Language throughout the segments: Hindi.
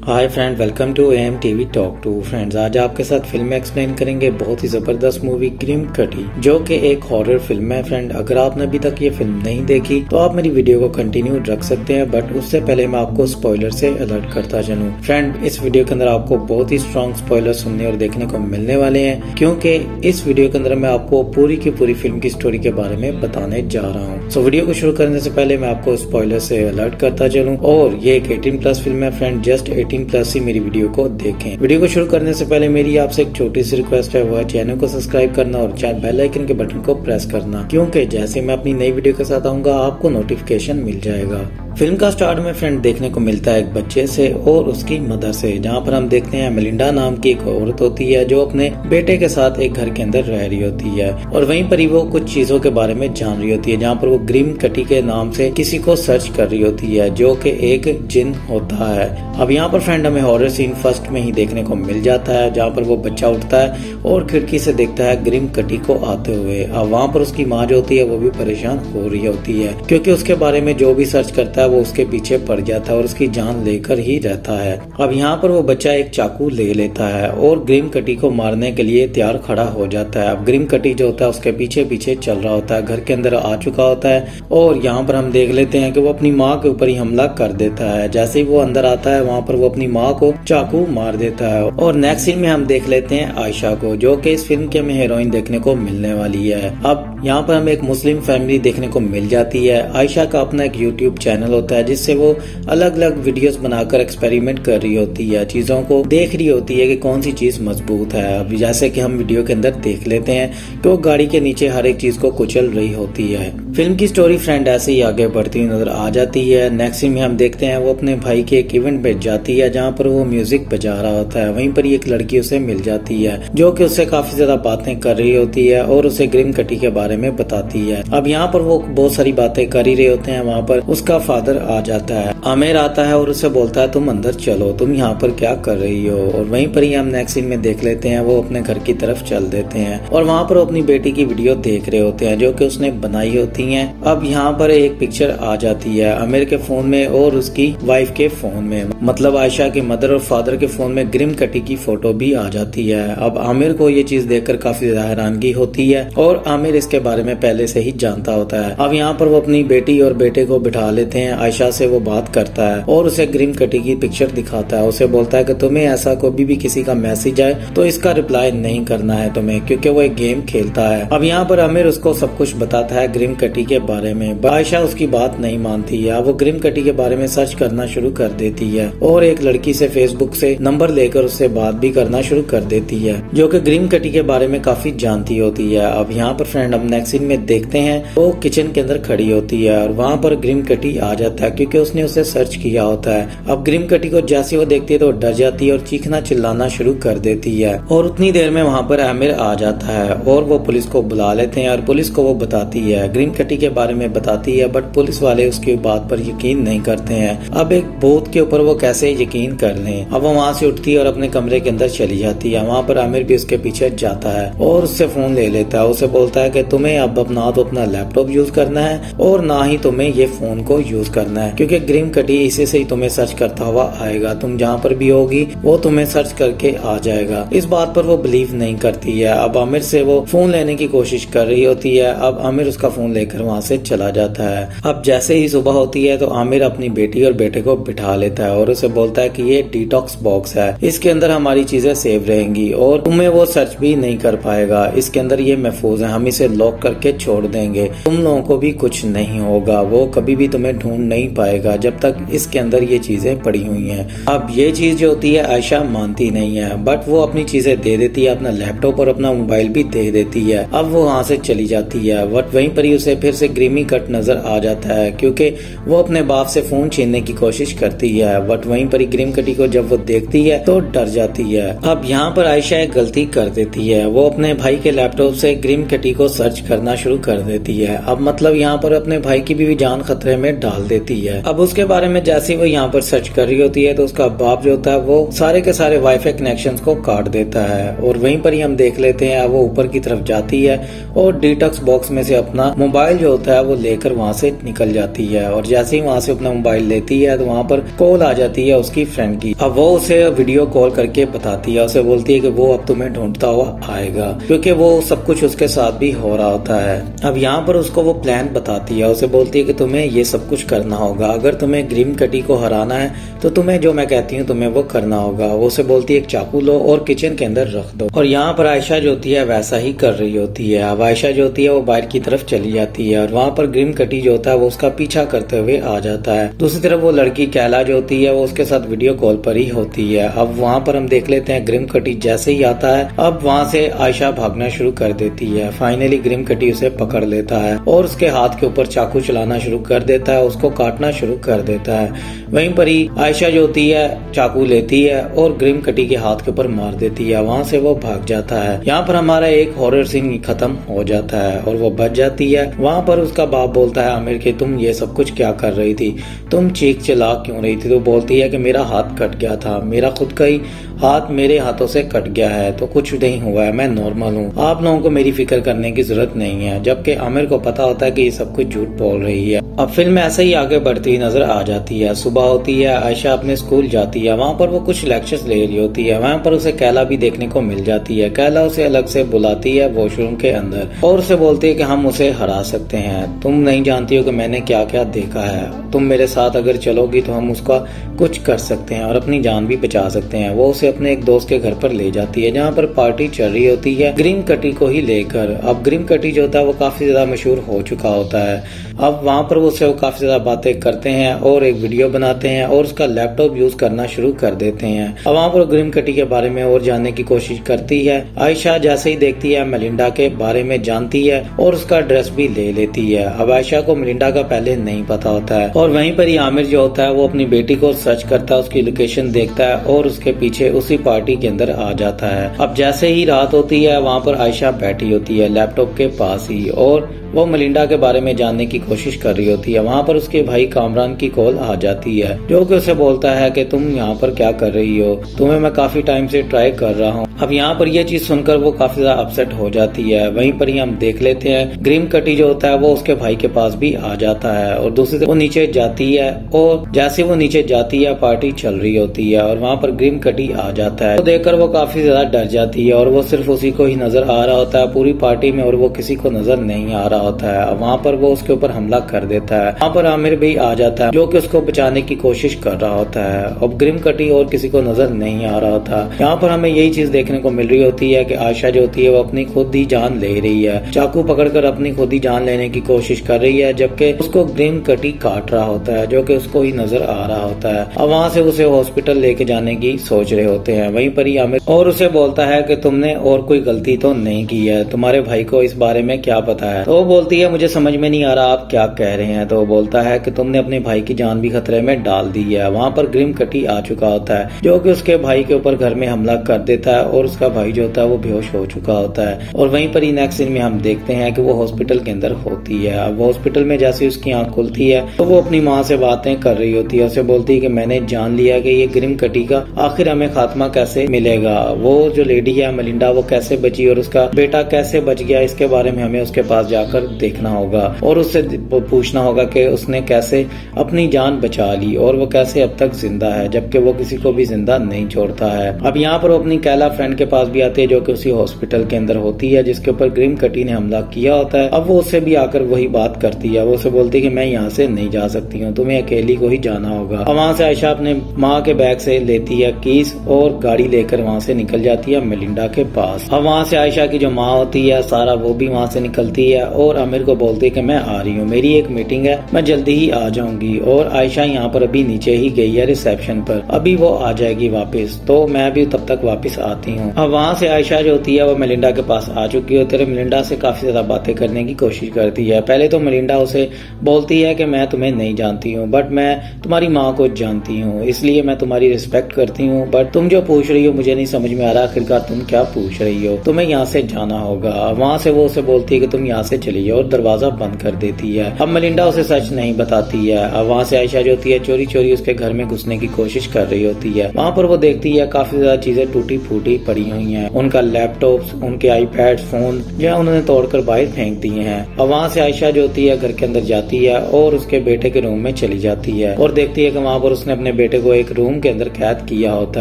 Hi friend, welcome to M TV talk to friends. आज आपके साथ फिल्म एक्सप्लेन करेंगे बहुत ही जबरदस्त मूवी ग्रिम कटी, जो कि एक हॉरर फिल्म है। फ्रेंड, अगर आपने अभी तक ये फिल्म नहीं देखी तो आप मेरी वीडियो को कंटिन्यू रख सकते हैं, बट उससे पहले मैं आपको स्पॉइलर से अलर्ट करता चलूं। फ्रेंड, इस वीडियो के अंदर आपको बहुत ही स्ट्रॉन्ग स्पॉइलर सुनने और देखने को मिलने वाले हैं, क्योंकि इस वीडियो के अंदर मैं आपको पूरी की पूरी फिल्म की स्टोरी के बारे में बताने जा रहा हूँ। सो वीडियो को शुरू करने से पहले मैं आपको स्पॉइलर से अलर्ट करता चलूँ। और ये एक 18+ फिल्म है फ्रेंड, जस्ट 18+ ही मेरी वीडियो को देखें। वीडियो को शुरू करने से पहले मेरी आपसे एक छोटी सी रिक्वेस्ट है, वो है चैनल को सब्सक्राइब करना और बेल आइकन के बटन को प्रेस करना, क्योंकि जैसे मैं अपनी नई वीडियो के साथ आऊंगा आपको नोटिफिकेशन मिल जाएगा। फिल्म का स्टार्ट में फ्रेंड देखने को मिलता है एक बच्चे से और उसकी मदर से, जहाँ पर हम देखते हैं मेलिंडा नाम की एक औरत होती है जो अपने बेटे के साथ एक घर के अंदर रह रही होती है, और वहीं पर ही वो कुछ चीजों के बारे में जान रही होती है, जहाँ पर वो ग्रिम कटी के नाम से किसी को सर्च कर रही होती है, जो कि एक जिन होता है। अब यहाँ पर फ्रेंड हमें हॉरर सीन फर्स्ट में ही देखने को मिल जाता है, जहाँ पर वो बच्चा उठता है और खिड़की से देखता है ग्रिम कटी को आते हुए। अब वहाँ पर उसकी माँ जो होती है वो भी परेशान हो रही होती है, क्योंकि उसके बारे में जो भी सर्च करता है वो उसके पीछे पड़ जाता है और उसकी जान लेकर ही रहता है। अब यहाँ पर वो बच्चा एक चाकू ले लेता है और ग्रिम कटी को मारने के लिए तैयार खड़ा हो जाता है। अब ग्रिम कटी जो होता है उसके पीछे पीछे चल रहा होता है, घर के अंदर आ चुका होता है, और यहाँ पर हम देख लेते हैं कि वो अपनी माँ के ऊपर ही हमला कर देता है। जैसे ही वो अंदर आता है वहाँ पर वो अपनी माँ को चाकू मार देता है। और नेक्स्ट सीन में हम देख लेते हैं आयशा को, जो कि इस फिल्म के में हीरोइन देखने को मिलने वाली है। अब यहाँ पर हमें एक मुस्लिम फैमिली देखने को मिल जाती है। आयशा का अपना एक यूट्यूब चैनल होता है, जिससे वो अलग अलग वीडियोस बनाकर एक्सपेरिमेंट कर रही होती है, चीजों को देख रही होती है कि कौन सी चीज मजबूत है। अब जैसे कि हम वीडियो के अंदर देख लेते हैं कि वो गाड़ी के नीचे हर एक चीज को कुचल रही होती है। फिल्म की स्टोरी फ्रेंड ऐसे ही आगे बढ़ती नजर आ जाती है। नेक्स्ट सीन में हम देखते हैं वो अपने भाई के एक इवेंट पे जाती है, जहाँ पर वो म्यूजिक बजा रहा होता है। वहीं पर एक लड़की उसे मिल जाती है, जो कि उससे काफी ज्यादा बातें कर रही होती है और उसे ग्रिम कटी के बारे में बताती है। अब यहाँ पर वो बहुत सारी बातें कर ही रहे होते हैं, वहाँ पर उसका फादर आ जाता है, आमिर आता है और उसे बोलता है तुम अंदर चलो, तुम यहाँ पर क्या कर रही हो। और वहीं पर ही हम नेक्स्ट सीन में देख लेते हैं वो अपने घर की तरफ चल देते हैं, और वहाँ पर अपनी बेटी की वीडियो देख रहे होते हैं जो कि उसने बनाई होती है। अब यहाँ पर एक पिक्चर आ जाती है आमिर के फोन में और उसकी वाइफ के फोन में, मतलब आयशा के मदर और फादर के फोन में ग्रिम कटी की फोटो भी आ जाती है। अब आमिर को ये चीज देखकर काफी ज्यादा हैरानगी होती है, और आमिर इसके बारे में पहले से ही जानता होता है। अब यहाँ पर वो अपनी बेटी और बेटे को बिठा लेते हैं, आयशा से वो बात करता है और उसे ग्रिम कटी की पिक्चर दिखाता है। उसे बोलता है कि तुम्हें ऐसा कोई भी किसी का मैसेज आए तो इसका रिप्लाई नहीं करना है तुम्हें, क्योंकि वो एक गेम खेलता है। अब यहाँ पर आमिर उसको सब कुछ बताता है ग्रिम कटी के बारे में। आयशा उसकी बात नहीं मानती है, वो ग्रिम कटी के बारे में सर्च करना शुरू कर देती है और एक लड़की से फेसबुक से नंबर लेकर उससे बात भी करना शुरू कर देती है, जो कि ग्रिम कटी के बारे में काफी जानती होती है। अब यहाँ पर फ्रेंड हम नेक्स्ट सीन में देखते हैं वो किचन के अंदर खड़ी होती है और वहाँ पर ग्रिम कटी आ जाता है, क्योंकि उसने उसे सर्च किया होता है। अब ग्रिम कटी को जैसे वो देखती है तो डर जाती है और चीखना चिल्लाना शुरू कर देती है, और उतनी देर में वहाँ पर आमिर आ जाता है और वो पुलिस को बुला लेते हैं और पुलिस को वो बताती है ग्रिम कटी के बारे में बताती है, बट पुलिस वाले उसकी बात पर यकीन नहीं करते हैं। अब एक भूत के ऊपर वो कैसे यकीन कर लें। अब वो वहाँ से उठती है और अपने कमरे के अंदर चली जाती है। वहाँ पर आमिर भी उसके पीछे जाता है और उससे फोन ले लेता है। उसे बोलता है कि तुम्हें अब अपना तो अपना लैपटॉप यूज करना है और ना ही तुम्हें ये फोन को यूज करना है, क्योंकि ग्रिम कटी इसी से ही तुम्हें सर्च करता हुआ आएगा। तुम जहाँ पर भी होगी वो तुम्हें सर्च करके आ जाएगा। इस बात पर वो बिलीव नहीं करती है। अब आमिर से वो फोन लेने की कोशिश कर रही होती है। अब आमिर उसका फोन लेकर वहाँ से चला जाता है। अब जैसे ही सुबह होती है तो आमिर अपनी बेटी और बेटे को बिठा लेता है और उसे बोलता है कि ये डिटॉक्स बॉक्स है, इसके अंदर हमारी चीजें सेव रहेंगी और तुम्हें वो सर्च भी नहीं कर पाएगा। इसके अंदर ये महफूज है, हम इसे लॉक करके छोड़ देंगे, तुम लोगों को भी कुछ नहीं होगा, वो कभी भी तुम्हें ढूंढ नहीं पाएगा जब तक इसके अंदर ये चीजें पड़ी हुई हैं। अब ये चीज जो होती है आयशा मानती नहीं है, बट वो अपनी चीजें दे देती है, अपना लैपटॉप और अपना मोबाइल भी दे देती है। अब वो वहाँ से चली जाती है, बट वहीं पर ही उसे फिर से ग्रिमी कट नजर आ जाता है, क्योंकि वो अपने बाप से फोन छीनने की कोशिश करती है। बट वहीं पर ही ग्रिम कटी को जब वो देखती है तो डर जाती है। अब यहाँ पर आयशा एक गलती कर देती है, वो अपने भाई के लैपटॉप से ग्रिम कटी को सर्च करना शुरू कर देती है। अब मतलब यहाँ पर अपने भाई की भी जान खतरे में डाल देती है। अब उसके बारे में जैसे वो यहाँ पर सर्च कर रही होती है तो उसका बाप जो होता है वो सारे के सारे वाईफाई कनेक्शंस को काट देता है, और वहीं पर ही हम देख लेते हैं वो ऊपर की तरफ जाती है और डिटॉक्स बॉक्स में से अपना मोबाइल मोबाइल जो होता है वो लेकर वहाँ से निकल जाती है और जैसे ही वहाँ से अपना मोबाइल लेती है तो वहाँ पर कॉल आ जाती है उसकी फ्रेंड की। अब वो उसे वीडियो कॉल करके बताती है, उसे बोलती है कि वो अब तुम्हें ढूंढता हुआ आएगा, क्योंकि वो सब कुछ उसके साथ भी हो रहा होता है। अब यहाँ पर उसको वो प्लान बताती है, उसे बोलती है कि तुम्हें ये सब कुछ करना होगा, अगर तुम्हें ग्रिम कटी को हराना है तो तुम्हें जो मैं कहती हूँ तुम्हें वो करना होगा। वो उसे बोलती है एक चाकू लो और किचन के अंदर रख दो। और यहाँ पर आयशा जो होती है वैसा ही कर रही होती है। अब आयशा जो होती है वो बाहर की तरफ चली जाती है और वहाँ पर ग्रिम कटी जो होता है वो उसका पीछा करते हुए आ जाता है। दूसरी तरफ वो लड़की कैला जो होती है वो उसके साथ वीडियो कॉल पर ही होती है। अब वहाँ पर हम देख लेते हैं ग्रिम कटी जैसे ही आता है, अब वहाँ से आयशा भागना शुरू कर देती है। फाइनली ग्रिम कटी उसे पकड़ लेता है और उसके हाथ के ऊपर चाकू चलाना शुरू कर देता है, उसको काटना शुरू कर देता है। वहीं पर ही आयशा जो होती है चाकू लेती है और ग्रिम कटी के हाथ के ऊपर मार देती है, वहाँ से वो भाग जाता है। यहाँ पर हमारा एक हॉरर सीन खत्म हो जाता है और वो बच जाती है। वहाँ पर उसका बाप बोलता है आमिर कि तुम ये सब कुछ क्या कर रही थी, तुम चीख चिल्ला क्यों रही थी? तो बोलती है कि मेरा हाथ कट गया था, मेरा खुद का ही हाथ मेरे हाथों से कट गया है, तो कुछ नहीं हुआ है, मैं नॉर्मल हूँ, आप लोगों को मेरी फिक्र करने की जरूरत नहीं है। जबकि आमिर को पता होता है कि ये सब कुछ झूठ बोल रही है। अब फिल्म ऐसे ही आगे बढ़ती नजर आ जाती है। सुबह होती है, आयशा अपने स्कूल जाती है, वहाँ पर वो कुछ लेक्चर्स ले रही होती है। वहाँ पर उसे कैला भी देखने को मिल जाती है। कैला उसे अलग से बुलाती है वॉशरूम के अंदर और उसे बोलती है कि हम उसे हरा सकते हैं, तुम नहीं जानती हो कि मैंने क्या क्या देखा है, तुम मेरे साथ अगर चलोगी तो हम उसका कुछ कर सकते हैं और अपनी जान भी बचा सकते हैं। वो उसे अपने एक दोस्त के घर पर ले जाती है जहाँ पर पार्टी चल रही होती है ग्रिम कटी को ही लेकर। अब ग्रिम कटी जो होता है वो काफी ज्यादा मशहूर हो चुका होता है। अब वहाँ पर वो काफी ज्यादा बातें करते हैं और एक वीडियो बनाते हैं और उसका लैपटॉप यूज करना शुरू कर देते हैं। अब वहाँ पर ग्रिम कटी के बारे में और जानने की कोशिश करती है। आयशा जैसे ही देखती है मेलिंडा के बारे में जानती है और उसका एड्रेस भी ले लेती है। अब आयशा को मेलिंडा का पहले नहीं पता होता है और वहीं पर ही आमिर जो होता है वो अपनी बेटी को सर्च करता है, उसकी लोकेशन देखता है और उसके पीछे उसी पार्टी के अंदर आ जाता है। अब जैसे ही रात होती है वहाँ पर आयशा बैठी होती है लैपटॉप के पास ही और वो मेलिंडा के बारे में जानने की कोशिश कर रही होती है। वहाँ पर उसके भाई कामरान की कॉल आ जाती है जो कि उसे बोलता है कि तुम यहाँ पर क्या कर रही हो, तुम्हें मैं काफी टाइम से ट्राई कर रहा हूँ। अब यहाँ पर यह चीज सुनकर वो काफी ज्यादा अपसेट हो जाती है। वहीं पर ही हम देख लेते हैं ग्रिम कटी जो होता है वो उसके भाई के पास भी आ जाता है और दूसरी तरफ वो नीचे जाती है और जैसे वो नीचे जाती है पार्टी चल रही होती है और वहाँ पर ग्रिम कटी आ जाता है। तो देखकर वो काफी ज्यादा डर जाती है और वो सिर्फ उसी को ही नजर आ रहा होता है पूरी पार्टी में और वो किसी को नजर नहीं आ रहा होता है। वहाँ पर वो उसके ऊपर हमला कर देता है। वहाँ पर आमिर भी आ जाता है जो कि उसको बचाने की कोशिश कर रहा होता है। अब ग्रिम कटी और किसी को नजर नहीं आ रहा होता। यहाँ पर हमें यही चीज देखने को मिल रही होती है कि आयशा जो होती है वो अपनी खुद ही जान ले रही है, चाकू पकड़कर अपनी खुद ही जान लेने की कोशिश कर रही है, जबकि उसको ग्रिम कटी काट रहा होता है जो कि उसको ही नजर आ रहा होता है। अब वहाँ से उसे हॉस्पिटल लेके जाने की सोच रहे होते हैं। वहीं पर ही आमिर और उसे बोलता है कि तुमने और कोई गलती तो नहीं की है, तुम्हारे भाई को इस बारे में क्या पता है? तो वो बोलती है मुझे समझ में नहीं आ रहा आप क्या कह रहे हैं। तो वो बोलता है कि तुमने अपने भाई की जान भी खतरे में डाल दी है। वहाँ पर ग्रिम कटी आ चुका होता है जो कि उसके भाई के ऊपर घर में हमला कर देता है और उसका भाई जो होता है वो बेहोश हो चुका होता है। और वहीं पर ही नेक्स्ट सीन में हम देखते हैं कि वो हॉस्पिटल के अंदर होती है। अब हॉस्पिटल में जैसे उसकी आंख खुलती है तो वो अपनी माँ से बातें कर रही होती है। उसे बोलती है कि मैंने जान लिया कि ये ग्रिम कटी का आखिर हमें खात्मा कैसे मिलेगा, वो जो लेडी है मेलिंडा वो कैसे बची और उसका बेटा कैसे बच गया, इसके बारे में हमें उसके पास जाकर देखना होगा और उससे पूछना होगा कि उसने कैसे अपनी जान बचा ली और वो कैसे अब तक जिंदा है, जबकि वो किसी को भी जिंदा नहीं छोड़ता है। अब यहाँ पर वो अपनी कैला फ्रेंड के पास भी आते हैं जो कि उसी हॉस्पिटल के अंदर होती है जिसके ऊपर ग्रिम कटी ने हमला किया होता है। अब वो उससे भी आकर वही बात करती है। वो उसे बोलती है कि मैं यहाँ से नहीं जा सकती हूँ, तुम्हें अकेली को ही जाना होगा। अब वहाँ से आयशा अपने माँ के बैग से लेती है कीज और गाड़ी लेकर वहाँ से निकल जाती है मेलिंडा के पास। अब वहाँ से आयशा की जो माँ होती है सारा वो भी वहाँ से निकलती है और आमिर को बोलती है कि मैं आ रही हूँ, मेरी एक मीटिंग है, मैं जल्दी ही आ जाऊंगी। और आयशा यहाँ पर अभी नीचे ही गई है रिसेप्शन पर, अभी वो आ जाएगी वापस, तो मैं भी तब तक वापस आती हूँ। अब वहाँ से आयशा जो होती है वो मेलिंडा के पास आ चुकी होती है। मेलिंडा से काफी ज्यादा बातें करने की कोशिश करती है। पहले तो मेलिंडा उसे बोलती है कि मैं तुम्हें नहीं जानती हूँ बट मैं तुम्हारी माँ को जानती हूँ, इसलिए मैं तुम्हारी रिस्पेक्ट करती हूँ, बट तुम जो पूछ रही हो मुझे नहीं समझ में आ रहा आखिरकार तुम क्या पूछ रही हो, तुम्हें यहाँ से जाना होगा। वहाँ से वो उसे बोलती है कि तुम यहाँ से चली जाओ और दरवाजा बंद कर देती है। अब मेलिंडा मलिंडा उसे सच नहीं बताती है। अब वहाँ से आयशा जो होती है चोरी चोरी उसके घर में घुसने की कोशिश कर रही होती है। वहाँ पर वो देखती है काफी ज्यादा चीजें टूटी फूटी पड़ी हुई हैं। उनका लैपटॉप, उनके आईपैड, फोन जो उन्होंने तोड़कर बाहर फेंक दिए हैं। अब वहाँ से आयशा जो होती है घर के अंदर जाती है और उसके बेटे के रूम में चली जाती है और देखती है कि वहाँ पर उसने अपने बेटे को एक रूम के अंदर कैद किया होता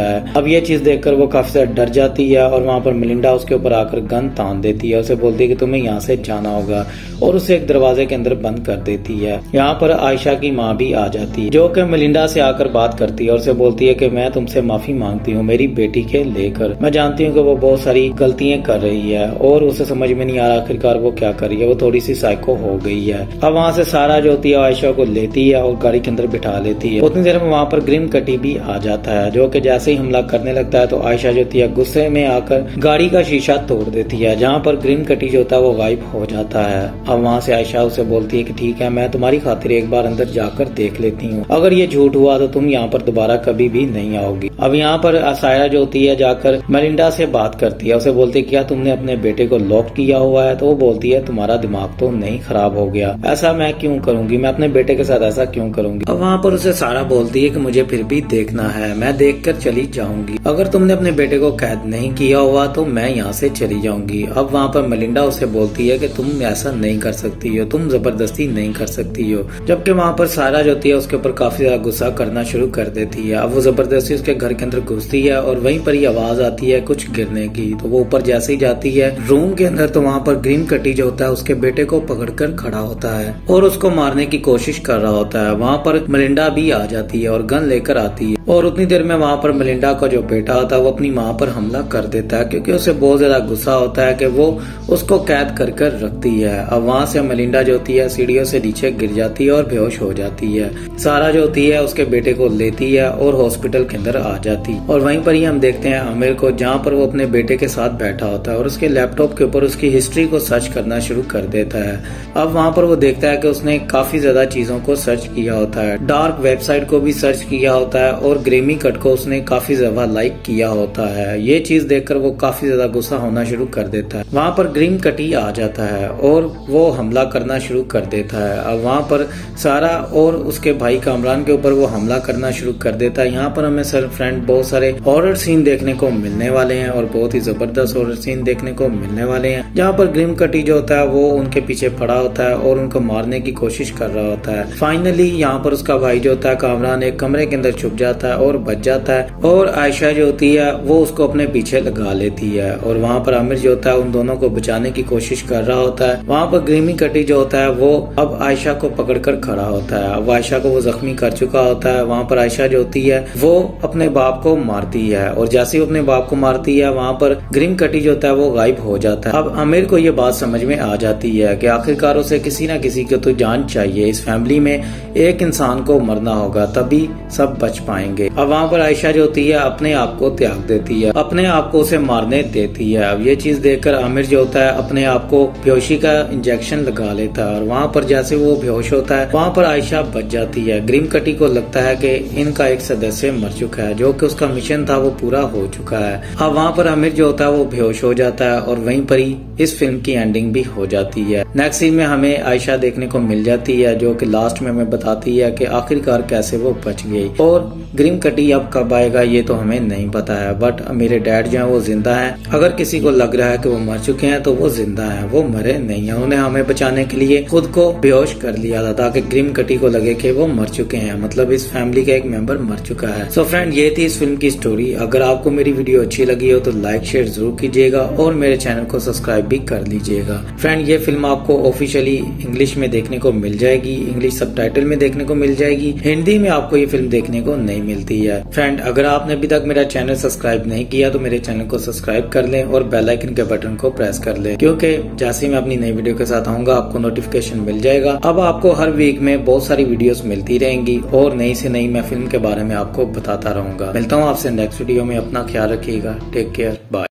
है। अब ये चीज देखकर वो काफी ज्यादा डर जाती है और वहाँ पर मलिंडा उसके ऊपर आकर गन तान देती है। उसे बोलती है कि तुम्हें यहाँ से जाना होगा और उसे एक दरवाजे के अंदर बंद कर देती है। यहाँ पर आयशा की माँ भी आ जाती है जो कि मलिंडा से आकर बात करती है और उसे बोलती है कि मैं तुमसे माफी मांगती हूँ मेरी बेटी के लेकर। मैं जानती हूँ कि वो बहुत सारी गलतियां कर रही है और उसे समझ में नहीं आ रहा आखिरकार वो क्या कर रही है। वो थोड़ी सी साइको हो गई है। अब वहाँ से सारा जो होती है आयशा को लेती है और गाड़ी के अंदर बिठा लेती है। उतनी देर में वहाँ पर ग्रिम कटी भी आ जाता है जो कि जैसे ही हमला करने लगता है तो आयशा जो होती है गुस्से में आकर गाड़ी का शीशा तोड़ देती है, जहाँ पर ग्रिम कटी जो होता है वो गायब हो जाता है। अब वहाँ से आयशा उसे बोलती है कि ठीक है मैं तुम्हारी खातिर एक बार अंदर जाकर देख लेती हूँ, अगर ये झूठ हुआ तो तुम यहाँ पर दोबारा कभी भी नहीं आओगी। अब यहाँ पर सायरा जो होती है जाकर मलिंडा से बात करती है। उसे बोलती है क्या तुमने अपने बेटे को लॉक किया हुआ है? तो वो बोलती है तुम्हारा दिमाग तो नहीं खराब हो गया? ऐसा मैं क्यों करूंगी, मैं अपने बेटे के साथ ऐसा क्यों करूंगी? अब वहाँ पर उसे सारा बोलती है कि मुझे फिर भी देखना है, मैं देखकर चली जाऊंगी। अगर तुमने अपने बेटे को कैद नहीं किया हुआ तो मैं यहाँ से चली जाऊंगी। अब वहाँ पर मलिंडा उसे बोलती है कि तुम ऐसा नहीं कर सकती हो, तुम जबरदस्ती नहीं कर सकती हो। जबकि वहाँ पर सारा जो होती है उसके ऊपर काफी ज्यादा गुस्सा करना शुरू कर देती है। अब वो जबरदस्ती उसके घर के अंदर घुसती है और वहीं पर ही आवाज आती है कुछ गिरने की। तो वो ऊपर जैसे ही जाती है रूम के अंदर तो वहाँ पर ग्रीन कटी जो होता है उसके बेटे को पकड़कर खड़ा होता है और उसको मारने की कोशिश कर रहा होता है। वहाँ पर मलिंडा भी आ जाती है और गन लेकर आती है और उतनी देर में वहाँ पर मलिंडा का जो बेटा होता है वो अपनी माँ पर हमला कर देता है क्योंकि उसे बहुत ज्यादा गुस्सा होता है कि वो उसको कैद कर कर रखती है। अब वहाँ से मलिंडा जो होती है सीढ़ियों से नीचे गिर जाती है और बेहोश हो जाती है। सारा जो होती है उसके बेटे को लेती है और हॉस्पिटल के अंदर आ जाती और वहीं पर ही हम देखते हैं आमिर को जहाँ पर वो अपने बेटे के साथ बैठा होता है और उसके लैपटॉप के ऊपर उसकी हिस्ट्री को सर्च करना शुरू कर देता है। अब वहाँ पर वो देखता है कि उसने काफी ज्यादा चीजों को सर्च किया होता है, डार्क वेबसाइट को भी सर्च किया होता है और ग्रेमी कट को उसने काफी ज्यादा लाइक किया होता है। ये चीज देखकर वो काफी ज्यादा गुस्सा होना शुरू कर देता है। वहाँ पर ग्रीन कटी आ जाता है और वो हमला करना शुरू कर देता है। अब वहाँ पर सारा और उसके भाई कामरान के ऊपर वो हमला करना शुरू कर देता है। यहाँ पर हमें सर फ्रेंड बहुत सारे हॉरर सीन देखने को मिलने वाले हैं और बहुत ही जबरदस्त हॉरर सीन देखने को मिलने वाले हैं, जहाँ पर ग्रीन कटी जो होता है वो उनके पीछे पड़ा होता है और उनको मारने की कोशिश कर रहा होता है। फाइनली यहाँ पर उसका भाई जो होता है कामरान एक कमरे के अंदर छुप जाता है और बच जाता है और आयशा जो होती है वो उसको अपने पीछे लगा लेती है और वहाँ पर आमिर जो होता है उन दोनों को बचाने की कोशिश कर रहा होता है। वहाँ पर ग्रीमी कटी जो होता है वो अब आयशा को पकड़कर खड़ा होता है। अब आयशा को वो जख्मी कर चुका होता है। वहाँ पर आयशा जो होती है वो अपने बाप को मारती है और जैसे ही अपने बाप को मारती है वहाँ पर ग्रीम कटी जो होता है वो गायब हो जाता है। अब आमिर को ये बात समझ में आ जाती है कि आखिरकार उसे किसी न किसी को तो जान चाहिए, इस फैमिली में एक इंसान को मरना होगा तभी सब बच पाएंगे। अब वहाँ पर आयशा जो होती है अपने आप को त्याग देती है, अपने आप को उसे मारने देती है। अब ये चीज देखकर आमिर जो होता है अपने आप को बेहोशी का इंजेक्शन लगा लेता है और वहाँ पर जैसे वो बेहोश होता है वहाँ पर आयशा बच जाती है। ग्रीम कटी को लगता है कि इनका एक सदस्य मर चुका है, जो कि उसका मिशन था वो पूरा हो चुका है। अब वहाँ पर आमिर जो होता है वो बेहोश हो जाता है और वहीं पर ही इस फिल्म की एंडिंग भी हो जाती है। नेक्स्ट सीन में हमें आयशा देखने को मिल जाती है जो कि लास्ट में हमें बताती है कि आखिरकार कैसे वो बच गई और ग्रीम कटी अब कब आएगा ये तो हमें नहीं पता है, बट मेरे डैड जो है वो जिंदा है। अगर किसी को लग रहा है कि वो मर चुके हैं तो वो जिंदा है, वो मरे नहीं है। उन्हें हमें बचाने के लिए खुद को बेहोश कर लिया था ताकि ग्रीम कटी को लगे कि वो मर चुके हैं, मतलब इस फैमिली का एक मेंबर मर चुका है। सो फ्रेंड ये थी इस फिल्म की स्टोरी। अगर आपको मेरी वीडियो अच्छी लगी हो तो लाइक शेयर जरूर कीजिएगा और मेरे चैनल को सब्सक्राइब भी कर लीजिएगा। फ्रेंड ये फिल्म आपको ऑफिशियली इंग्लिश में देखने को मिल जाएगी, इंग्लिश सबटाइटल में देखने को मिल जाएगी, हिंदी में आपको ये फिल्म देखने को नहीं मिलती है। फ्रेंड अगर आपने अभी तक मेरा चैनल सब्सक्राइब नहीं किया तो मेरे चैनल को सब्सक्राइब कर लें और बेल आइकन के बटन को प्रेस कर लें, क्योंकि जैसे मैं अपनी नई वीडियो के साथ आऊंगा आपको नोटिफिकेशन मिल जाएगा। अब आपको हर वीक में बहुत सारी वीडियोस मिलती रहेंगी और नई से नई मैं फिल्म के बारे में आपको बताता रहूंगा। मिलता हूँ आपसे नेक्स्ट वीडियो में, अपना ख्याल रखिएगा, टेक केयर, बाय।